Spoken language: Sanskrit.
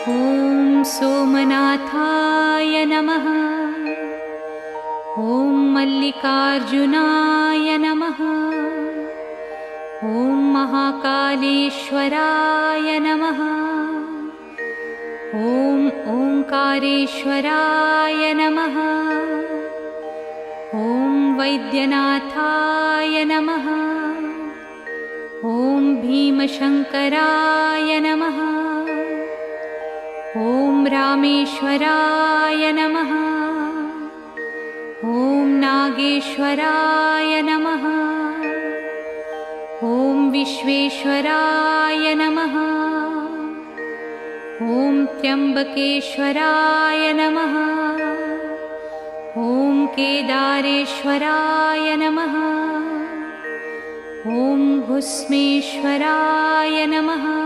ॐ सोमनाथाय नमः। ॐ मल्लिकार्जुनाय नमः। ॐ महाकालेश्वराय नमः। ॐ ओंकारेश्वराय नमः। ॐ वैद्यनाथाय नमः। ॐ भीमशंकराय नमः। ॐ रामेश्वराय नमः। ॐ नागेश्वराय नमः। ॐ विश्वेश्वराय नमः। ॐ त्र्यंबकेश्वराय नमः। ॐ केदारेश्वराय नमः। ॐ भुस्मेश्वराय नमः।